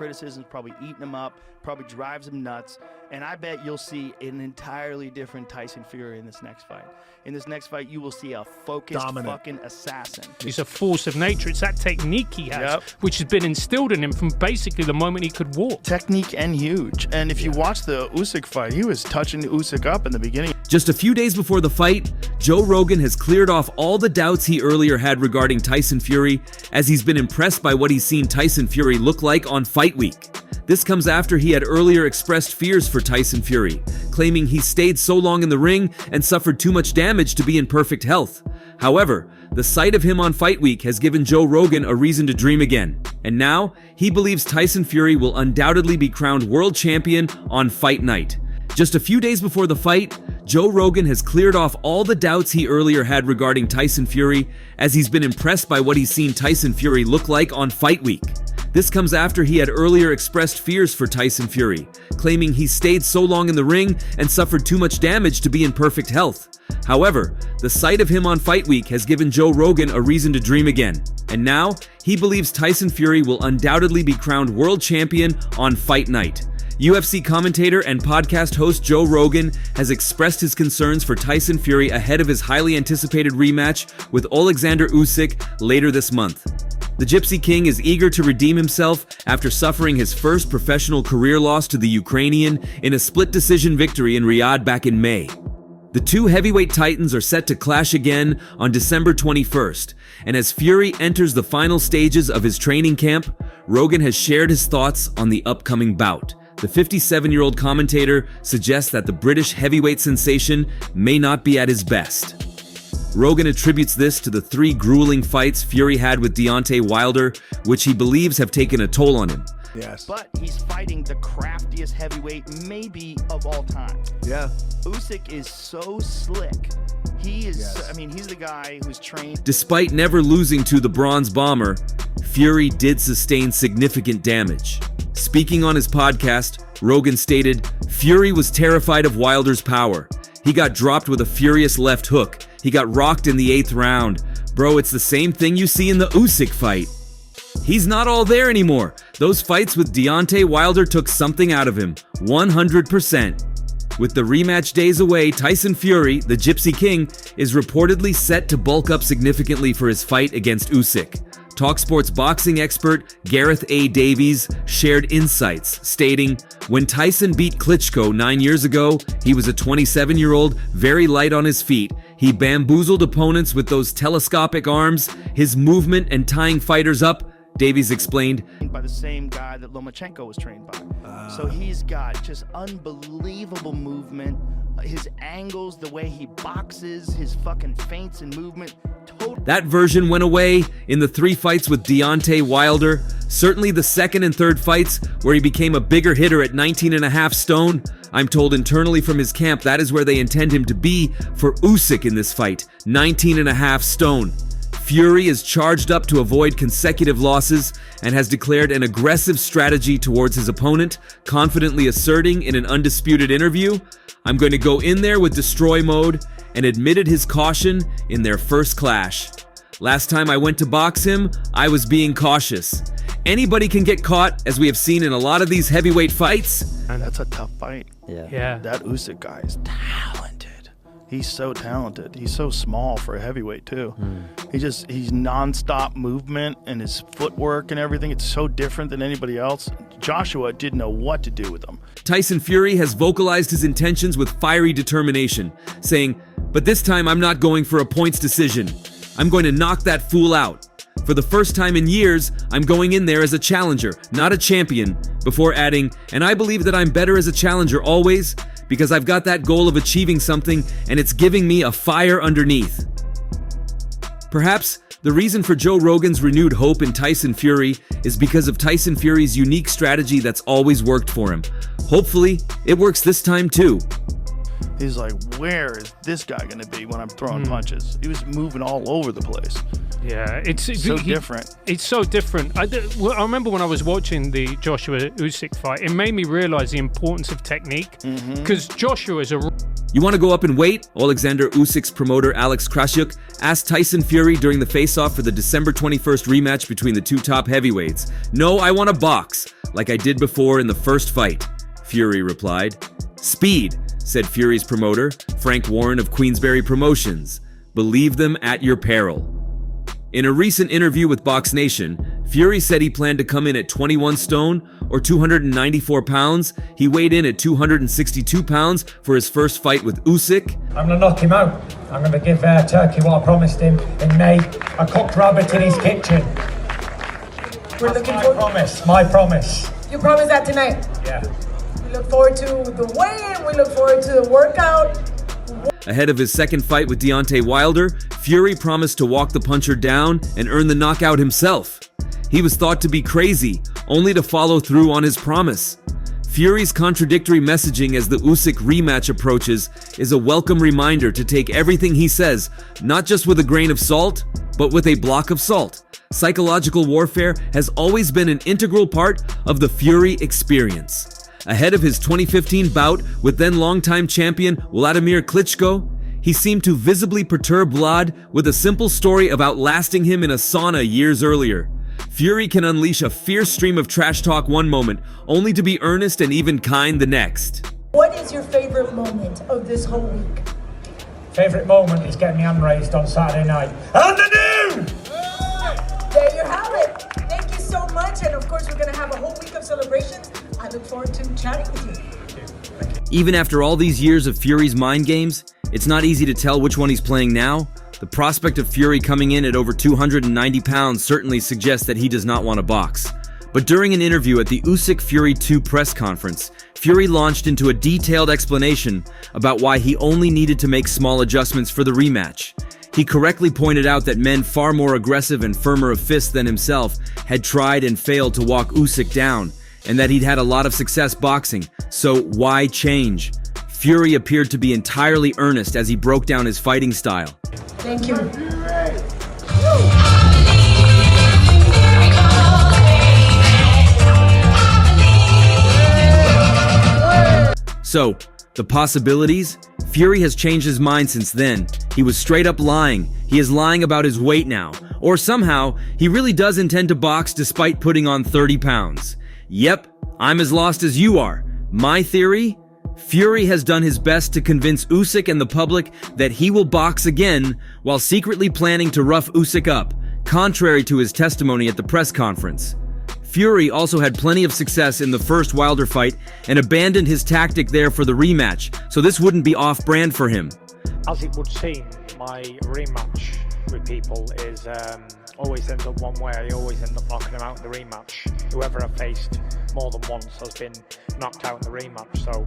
criticisms probably eating him up, probably drives him nuts, and I bet you'll see an entirely different Tyson Fury in this next fight. In this next fight, you will see a focused fucking assassin. He's a force of nature. It's that technique he has, which has been instilled in him from basically the moment he could walk. Technique and huge. And if you watch the Usyk fight, he was touching Usyk up in the beginning. Just a few days before the fight, Joe Rogan has cleared off all the doubts he earlier had regarding Tyson Fury, as he's been impressed by what he's seen Tyson Fury look like on Fight Week. This comes after he had earlier expressed fears for Tyson Fury, claiming he stayed so long in the ring and suffered too much damage to be in perfect health. However, the sight of him on Fight Week has given Joe Rogan a reason to dream again, and now he believes Tyson Fury will undoubtedly be crowned world champion on Fight Night. Just a few days before the fight, Joe Rogan has cleared off all the doubts he earlier had regarding Tyson Fury, as he's been impressed by what he's seen Tyson Fury look like on Fight Week. This comes after he had earlier expressed fears for Tyson Fury, claiming he stayed so long in the ring and suffered too much damage to be in perfect health. However, the sight of him on Fight Week has given Joe Rogan a reason to dream again, and now he believes Tyson Fury will undoubtedly be crowned world champion on Fight Night. UFC commentator and podcast host Joe Rogan has expressed his concerns for Tyson Fury ahead of his highly anticipated rematch with Oleksandr Usyk later this month. The Gypsy King is eager to redeem himself after suffering his first professional career loss to the Ukrainian in a split decision victory in Riyadh back in May. The two heavyweight titans are set to clash again on December 21st, and as Fury enters the final stages of his training camp, Rogan has shared his thoughts on the upcoming bout. The 57-year-old commentator suggests that the British heavyweight sensation may not be at his best. Rogan attributes this to the 3 grueling fights Fury had with Deontay Wilder, which he believes have taken a toll on him. Yes. But he's fighting the craftiest heavyweight maybe of all time. Yeah. Usyk is so slick. He is, I mean, he's the guy who's trained. Despite never losing to the Bronze Bomber, Fury did sustain significant damage. Speaking on his podcast, Rogan stated, "Fury was terrified of Wilder's power. He got dropped with a furious left hook. He got rocked in the 8th round. Bro, it's the same thing you see in the Usyk fight. He's not all there anymore. Those fights with Deontay Wilder took something out of him, 100%. With the rematch days away, Tyson Fury, the Gypsy King, is reportedly set to bulk up significantly for his fight against Usyk. TalkSport's boxing expert Gareth A. Davies shared insights, stating, "When Tyson beat Klitschko 9 years ago, he was a 27-year-old, very light on his feet. He bamboozled opponents with those telescopic arms, his movement and tying fighters up," Davies explained, by the same guy that Lomachenko was trained by. So he's got just unbelievable movement. His angles, the way he boxes, his fucking feints and movement. That version went away in the 3 fights with Deontay Wilder. Certainly the second and third fights, where he became a bigger hitter at 19.5 stone. I'm told internally from his camp that is where they intend him to be for Usyk in this fight, 19.5 stone. Fury is charged up to avoid consecutive losses and has declared an aggressive strategy towards his opponent, confidently asserting in an undisputed interview, "I'm going to go in there with destroy mode," and admitted his caution in their first clash. "Last time I went to box him, I was being cautious. Anybody can get caught, as we have seen in a lot of these heavyweight fights." And that's a tough fight. Yeah. That Usyk guy is talented. He's so talented. He's so small for a heavyweight too. He's nonstop movement and his footwork and everything. It's so different than anybody else. Joshua didn't know what to do with him. Tyson Fury has vocalized his intentions with fiery determination, saying, "But this time I'm not going for a points decision. I'm going to knock that fool out. For the first time in years, I'm going in there as a challenger, not a champion," before adding, "And I believe that I'm better as a challenger always, because I've got that goal of achieving something and it's giving me a fire underneath." Perhaps the reason for Joe Rogan's renewed hope in Tyson Fury is because of Tyson Fury's unique strategy that's always worked for him. Hopefully, it works this time too. He's like, where is this guy going to be when I'm throwing punches? He was moving all over the place. Yeah, it's so different. It's so different. I remember when I was watching the Joshua Usyk fight, it made me realize the importance of technique, because Joshua is a You want to go up in weight? Oleksandr Usyk's promoter Alex Krassyuk asked Tyson Fury during the face-off for the December 21st rematch between the two top heavyweights. "No, I want to box, like I did before in the first fight," Fury replied. "Speed," said Fury's promoter, Frank Warren of Queensberry Promotions. "Believe them at your peril." In a recent interview with Box Nation, Fury said he planned to come in at 21 stone or 294 pounds. He weighed in at 262 pounds for his first fight with Usyk. "I'm going to knock him out. I'm going to give Turkey what I promised him in May, a cooked rabbit in his kitchen." We're looking my promise, my promise. You promise that tonight? Yeah. We look forward to the weigh-in, we look forward to the workout. Ahead of his second fight with Deontay Wilder, Fury promised to walk the puncher down and earn the knockout himself. He was thought to be crazy, only to follow through on his promise. Fury's contradictory messaging as the Usyk rematch approaches is a welcome reminder to take everything he says, not just with a grain of salt, but with a block of salt. Psychological warfare has always been an integral part of the Fury experience. Ahead of his 2015 bout with then longtime champion Vladimir Klitschko, he seemed to visibly perturb Vlad with a simple story of outlasting him in a sauna years earlier. Fury can unleash a fierce stream of trash talk one moment, only to be earnest and even kind the next. What is your favorite moment of this whole week? Favorite moment is getting my hand raised on Saturday night. And the noon! There you have it. Thank you so much. And of course, we're going to have a whole week of celebrations. I look forward to chatting with you. Even after all these years of Fury's mind games, it's not easy to tell which one he's playing now. The prospect of Fury coming in at over 290 pounds certainly suggests that he does not want to box. But during an interview at the Usyk Fury 2 press conference, Fury launched into a detailed explanation about why he only needed to make small adjustments for the rematch. He correctly pointed out that men far more aggressive and firmer of fist than himself had tried and failed to walk Usyk down, and that he'd had a lot of success boxing, so why change? Fury appeared to be entirely earnest as he broke down his fighting style. Thank you. So, the possibilities? Fury has changed his mind since then. He was straight up lying. He is lying about his weight now. Or somehow, he really does intend to box despite putting on 30 pounds. Yep, I'm as lost as you are. My theory? Fury has done his best to convince Usyk and the public that he will box again while secretly planning to rough Usyk up, contrary to his testimony at the press conference. Fury also had plenty of success in the first Wilder fight and abandoned his tactic there for the rematch, so this wouldn't be off-brand for him. As it would seem, my rematch with people is always ends up one way. I always end up knocking them out in the rematch. Whoever I've faced more than once has been knocked out in the rematch, so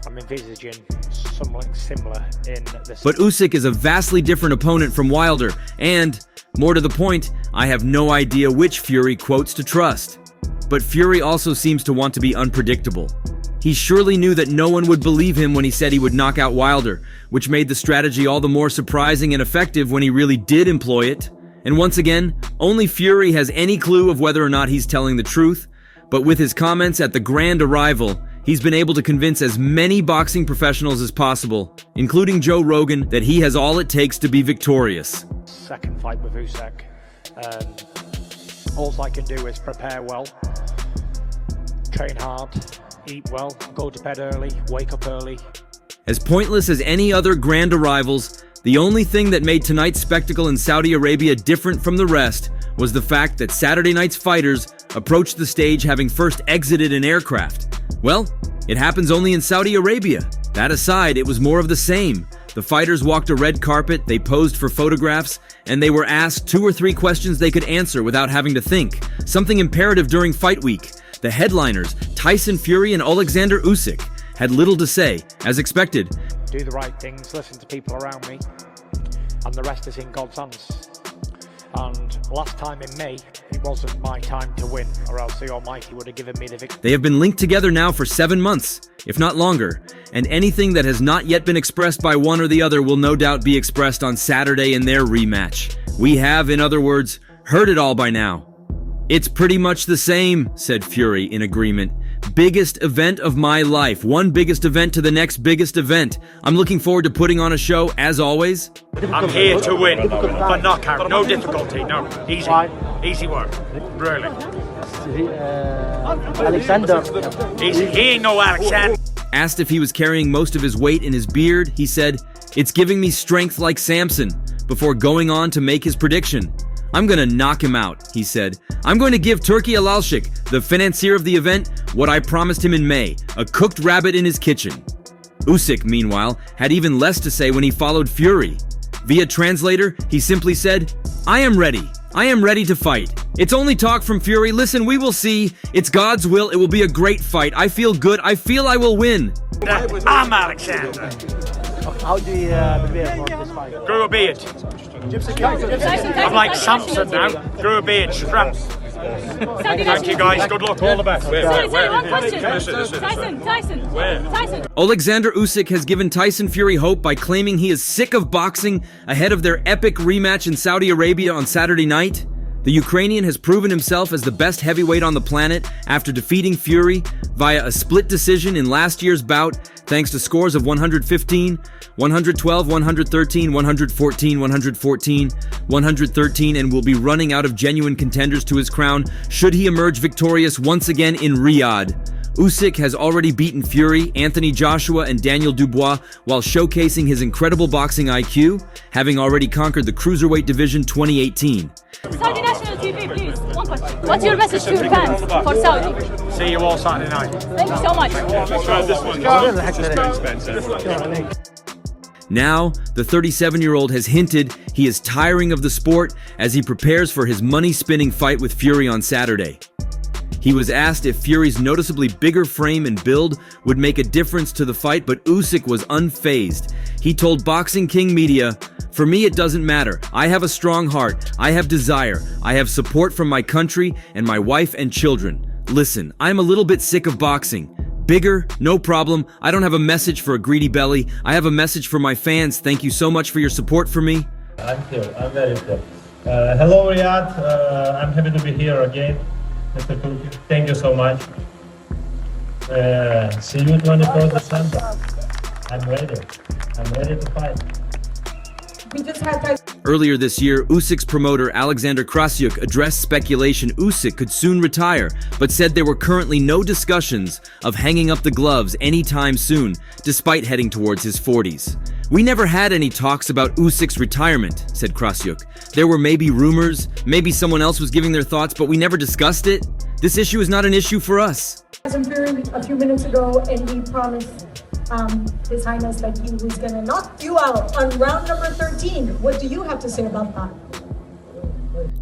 I'm envisaging something similar in this. But Usyk is a vastly different opponent from Wilder, and, more to the point, I have no idea which Fury quotes to trust. But Fury also seems to want to be unpredictable. He surely knew that no one would believe him when he said he would knock out Wilder, which made the strategy all the more surprising and effective when he really did employ it. And once again, only Fury has any clue of whether or not he's telling the truth, but with his comments at the Grand Arrival, he's been able to convince as many boxing professionals as possible, including Joe Rogan, that he has all it takes to be victorious. Second fight with Usyk. All I can do is prepare well, train hard, eat well, go to bed early, wake up early. As pointless as any other Grand Arrivals, the only thing that made tonight's spectacle in Saudi Arabia different from the rest was the fact that Saturday night's fighters approached the stage having first exited an aircraft. Well, it happens only in Saudi Arabia. That aside, it was more of the same. The fighters walked a red carpet, they posed for photographs, and they were asked 2 or 3 questions they could answer without having to think. Something imperative during fight week. The headliners, Tyson Fury and Oleksandr Usyk, had little to say, as expected. Do the right things, listen to people around me, and the rest is in God's hands. And last time in May, it wasn't my time to win, or else the Almighty would have given me the victory. They have been linked together now for 7 months, if not longer, and anything that has not yet been expressed by one or the other will no doubt be expressed on Saturday in their rematch. We have, in other words, heard it all by now. It's pretty much the same, said Fury in agreement, Biggest event of my life. One biggest event to the next biggest event. I'm looking forward to putting on a show, as always. I'm here to win for knockout. No difficulty, no. Easy. Easy work. Brilliant. Oleksandr. Easy. He ain't no Oleksandr. Asked if he was carrying most of his weight in his beard, he said, "It's giving me strength like Samson," before going on to make his prediction. "I'm gonna knock him out," he said. "I'm going to give Turki Alalshik, the financier of the event, what I promised him in May, a cooked rabbit in his kitchen." Usyk, meanwhile, had even less to say when he followed Fury. Via translator, he simply said, "I am ready. I am ready to fight. It's only talk from Fury. Listen, we will see. It's God's will. It will be a great fight. I feel good. I feel I will win." I'm Oleksandr. How do you prepare for this fight? Grew a beard. I'm like Samson now. Grew a beard. Strap. Thank you guys. Good luck. All the best. Sorry, one question. Tyson. Oleksandr Usyk has given Tyson Fury hope by claiming he is sick of boxing ahead of their epic rematch in Saudi Arabia on Saturday night. The Ukrainian has proven himself as the best heavyweight on the planet after defeating Fury via a split decision in last year's bout, thanks to scores of 115, 112, 113, 114, 114, 113, and will be running out of genuine contenders to his crown should he emerge victorious once again in Riyadh. Usyk has already beaten Fury, Anthony Joshua, and Daniel Dubois while showcasing his incredible boxing IQ, having already conquered the Cruiserweight Division 2018. Saudi National TV, please. One question. What's your message to your fans for Saudi? See you all Saturday night. Thank you so much. Now, the 37-year-old has hinted he is tiring of the sport as he prepares for his money-spinning fight with Fury on Saturday. He was asked if Fury's noticeably bigger frame and build would make a difference to the fight, but Usyk was unfazed. He told Boxing King Media, "For me, it doesn't matter. I have a strong heart. I have desire. I have support from my country and my wife and children. Listen, I'm a little bit sick of boxing. Bigger? No problem. I don't have a message for a greedy belly. I have a message for my fans. Thank you so much for your support for me." I'm here. I'm very here. Hello, Riyadh. I'm happy to be here again. Mr. Turki, thank you so much. See you 24th December. I'm ready. I'm ready to fight. We just had Tyson. Earlier this year, Usyk's promoter Oleksandr Usyk addressed speculation Usyk could soon retire, but said there were currently no discussions of hanging up the gloves anytime soon, despite heading towards his 40s. "We never had any talks about Usyk's retirement," said Usyk. "There were maybe rumors, maybe someone else was giving their thoughts, but we never discussed it. This issue is not an issue for us." Tyson Fury a few minutes ago, and he promised His Highness that he was going to knock you out on round number 13. What do you have to say about that?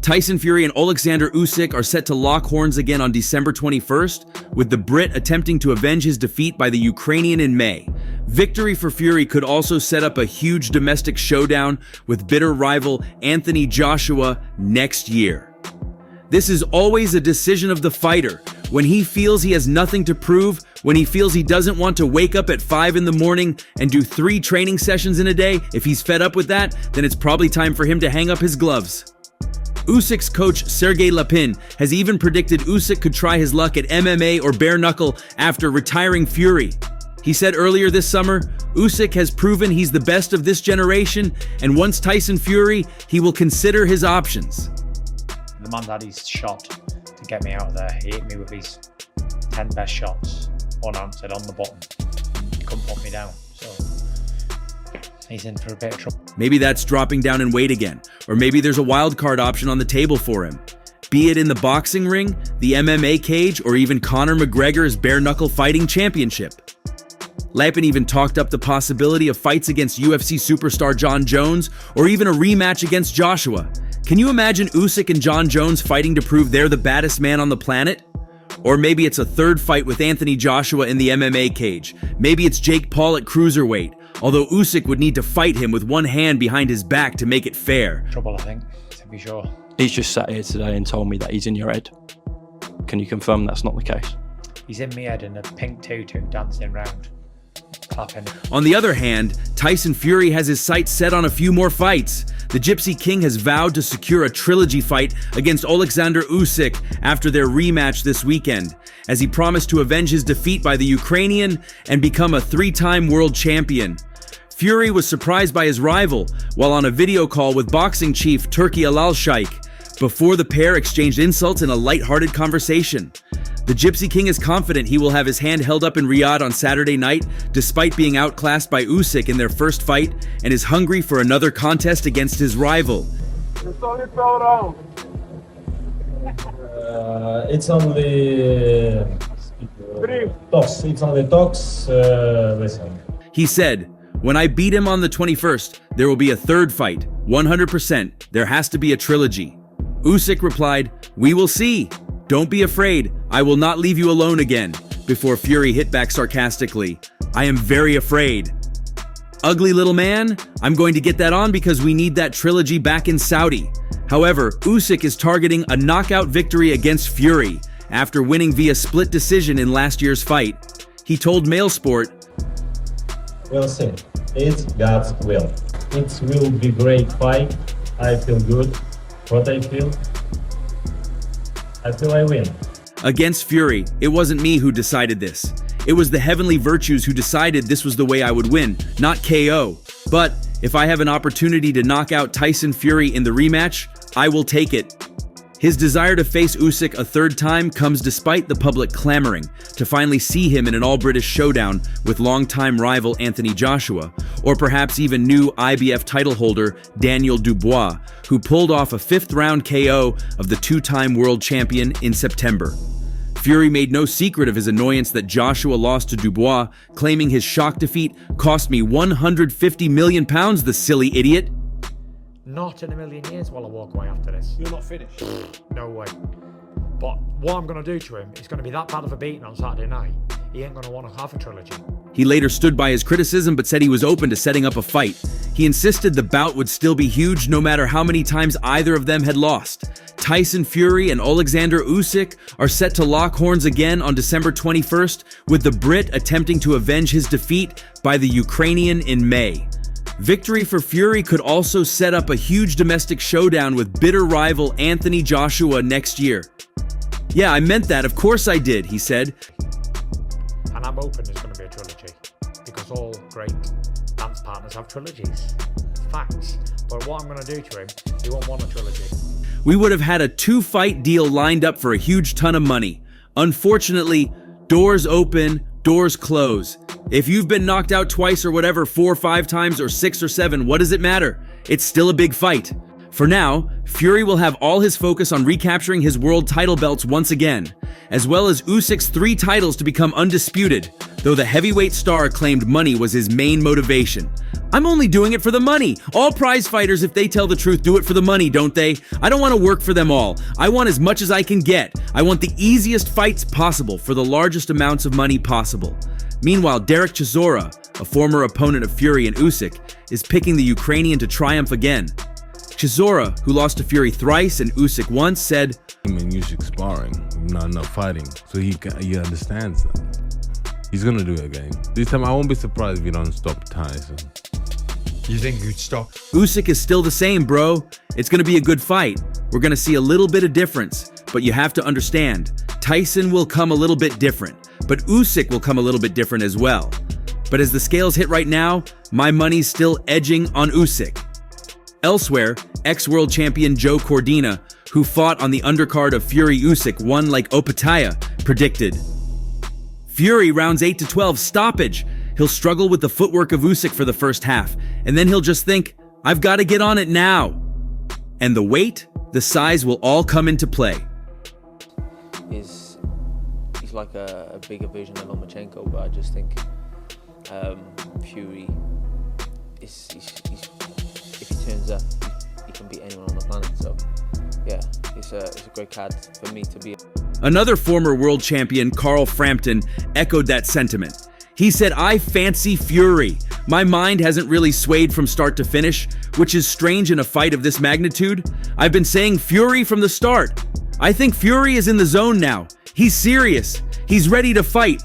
Tyson Fury and Oleksandr Usyk are set to lock horns again on December 21st, with the Brit attempting to avenge his defeat by the Ukrainian in May. Victory for Fury could also set up a huge domestic showdown with bitter rival Anthony Joshua next year. This is always a decision of the fighter. When he feels he has nothing to prove, when he feels he doesn't want to wake up at 5 in the morning and do 3 training sessions in a day, if he's fed up with that, then it's probably time for him to hang up his gloves. Usyk's coach Sergey Lapin has even predicted Usyk could try his luck at MMA or bare knuckle after retiring Fury. He said earlier this summer, Usyk has proven he's the best of this generation, and once Tyson Fury, he will consider his options. The man's had his shot to get me out of there. He hit me with his 10 best shots, unanswered on the button. He couldn't put me down, so he's in for a bit of trouble. Maybe that's dropping down in weight again, or maybe there's a wild card option on the table for him. Be it in the boxing ring, the MMA cage, or even Conor McGregor's bare knuckle fighting championship. Lapin even talked up the possibility of fights against UFC superstar Jon Jones, or even a rematch against Joshua. Can you imagine Usyk and Jon Jones fighting to prove they're the baddest man on the planet? Or maybe it's a third fight with Anthony Joshua in the MMA cage. Maybe it's Jake Paul at cruiserweight, although Usyk would need to fight him with one hand behind his back to make it fair. Trouble, I think, to be sure. He's just sat here today and told me that he's in your head. Can you confirm that's not the case? He's in my head in a pink tutu dancing round. Clapping. On the other hand, Tyson Fury has his sights set on a few more fights. the Gypsy King has vowed to secure a trilogy fight against Oleksandr Usyk after their rematch this weekend, as he promised to avenge his defeat by the Ukrainian and become a 3-time world champion. Fury was surprised by his rival while on a video call with boxing chief Turki Alalshayk, before the pair exchanged insults in a light-hearted conversation. The Gypsy King is confident he will have his hand held up in Riyadh on Saturday night, despite being outclassed by Usyk in their first fight, and is hungry for another contest against his rival. It's only talks. It's only talks. Listen. He said, "When I beat him on the 21st, there will be a third fight. 100%. There has to be a trilogy." Usyk replied, "We will see. Don't be afraid. I will not leave you alone again," before Fury hit back sarcastically, "I am very afraid. Ugly little man, I'm going to get that on because we need that trilogy back in Saudi." However, Usyk is targeting a knockout victory against Fury after winning via split decision in last year's fight. He told MailSport, "We'll see. It's God's will. It will be great fight. I feel good. What I feel I win." Against Fury, it wasn't me who decided this. It was the heavenly virtues who decided this was the way I would win, not KO. But if I have an opportunity to knock out Tyson Fury in the rematch, I will take it. His desire to face Usyk a third time comes despite the public clamoring to finally see him in an all-British showdown with longtime rival Anthony Joshua, or perhaps even new IBF title holder Daniel Dubois, who pulled off a 5th-round KO of the 2-time world champion in September. Fury made no secret of his annoyance that Joshua lost to Dubois, claiming his shock defeat cost me £150 million, the silly idiot. Not in a million years will I walk away after this. You're not finished? No way. But what I'm going to do to him is going to be that bad of a beating on Saturday night. He ain't going to want to have a trilogy. He later stood by his criticism but said he was open to setting up a fight. He insisted the bout would still be huge no matter how many times either of them had lost. Tyson Fury and Oleksandr Usyk are set to lock horns again on December 21st, with the Brit attempting to avenge his defeat by the Ukrainian in May. Victory for Fury could also set up a huge domestic showdown with bitter rival Anthony Joshua next year. "Yeah, I meant that, of course I did," he said. And I'm hoping there's going to be a trilogy, because all great dance partners have trilogies. Facts. But what I'm going to do to him, he won't want a trilogy. We would have had a 2-fight deal lined up for a huge ton of money. Unfortunately, doors open, doors close. If you've been knocked out twice or whatever, 4 or 5 times or 6 or 7, what does it matter? It's still a big fight. For now, Fury will have all his focus on recapturing his world title belts once again, as well as Usyk's 3 titles to become undisputed, though the heavyweight star claimed money was his main motivation. "I'm only doing it for the money. All prize fighters, if they tell the truth, do it for the money, don't they? I don't want to work for them all. I want as much as I can get. I want the easiest fights possible for the largest amounts of money possible." Meanwhile, Derek Chisora, a former opponent of Fury and Usyk, is picking the Ukrainian to triumph again. Chisora, who lost to Fury thrice and Usyk once, said, "Him and Usyk sparring, not enough fighting, so he understands that. He's gonna do it again. This time I won't be surprised if he don't stop Tyson." You think you'd stop? "Usyk is still the same, bro. It's gonna be a good fight. We're gonna see a little bit of difference, but you have to understand, Tyson will come a little bit different, but Usyk will come a little bit different as well. But as the scales hit right now, my money's still edging on Usyk." Elsewhere, ex-world champion Joe Cordina, who fought on the undercard of Fury Usyk, won like Opataya, predicted. Fury rounds 8 to 12 stoppage. He'll struggle with the footwork of Usyk for the first half, and then he'll just think, "I've got to get on it now." And the weight, the size will all come into play. He's like a bigger version of Lomachenko, but I just think Fury if he turns up, he can beat anyone on the planet. So yeah, it's a great card for me to be. Another former world champion, Carl Frampton, echoed that sentiment. He said, "I fancy Fury. My mind hasn't really swayed from start to finish, which is strange in a fight of this magnitude. I've been saying Fury from the start. I think Fury is in the zone now. He's serious. He's ready to fight."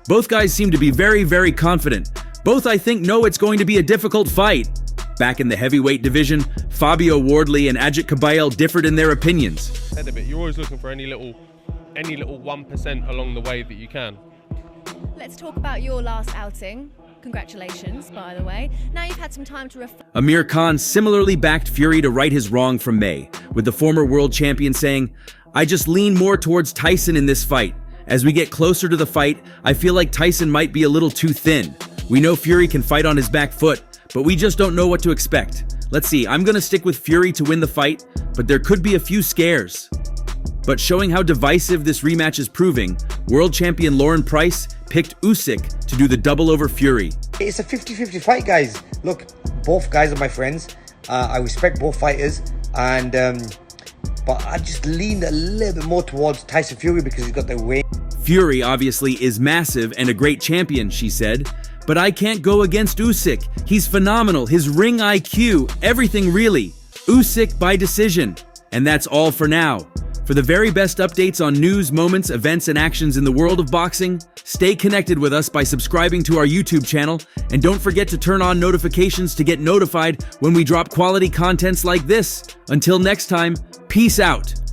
Both guys seem to be very, very confident. Both, I think, know it's going to be a difficult fight. Back in the heavyweight division, Fabio Wardley and Ajit Kabayel differed in their opinions. Head a bit. You're always looking for any little 1% along the way that you can. Let's talk about your last outing. Congratulations, by the way. Now you've had some time to reflect. Amir Khan similarly backed Fury to right his wrong from May, with the former world champion saying, "I just lean more towards Tyson in this fight. As we get closer to the fight, I feel like Tyson might be a little too thin. We know Fury can fight on his back foot, but we just don't know what to expect. Let's see, I'm gonna stick with Fury to win the fight, but there could be a few scares." But showing how divisive this rematch is proving, world champion Lauren Price picked Usyk to do the double over Fury. It's a 50-50 fight, guys. Look, both guys are my friends. I respect both fighters, and but I just leaned a little bit more towards Tyson Fury because he's got the weight. Fury obviously is massive and a great champion, she said, but I can't go against Usyk. He's phenomenal, his ring IQ, everything really. Usyk by decision. And that's all for now. For the very best updates on news, moments, events, and actions in the world of boxing, stay connected with us by subscribing to our YouTube channel, and don't forget to turn on notifications to get notified when we drop quality contents like this. Until next time, peace out.